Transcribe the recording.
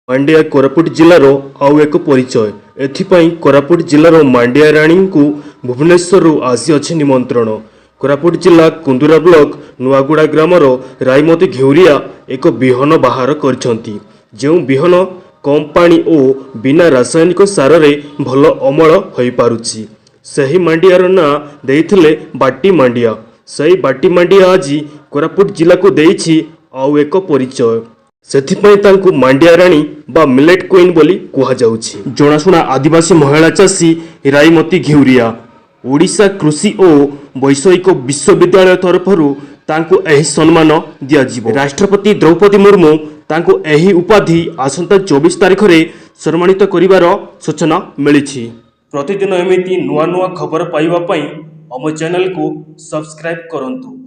मांडिया कोरापुट जिलार आउ एक परिचय एथिपाई कोरापुट जिलार मांडिया राणी को भुवनेश्वर आसी अच्छे निमंत्रण। कोरापुट जिला कुंदुरा ब्लॉक नुआगुड़ा ग्रामर रायमती घेउरिया एक बिहन बाहर करछंती जो बिहन कम पानी और बिना रासायनिक सार रे भल अमल हो पारुछि। सही मांडियार ना देइथिले बाटी मांडिया। सही बाटी मांडिया आज कोरापुट जिला को देइछि आउ एक परिचय। सेथिपाई तांकु मांडिया राणी बा मिलेट क्वीन बोली कुहा जाउछि। जणाशुना आदिवासी महिला चाषी रायमती घेउरिया ओडिशा कृषि और वैषयिक विश्वविद्यालय तरफरु तांकु एही सम्मान दिया जिवो। राष्ट्रपति द्रौपदी मुर्मू तांकु एही उपाधि आसंता 24 तारिख रे सम्मानित करिवार सूचना मिलिछि। प्रतिदिन एमिति नुआ नुआ खबर पाइबा पई हम चैनल को सब्सक्राइब करंतु।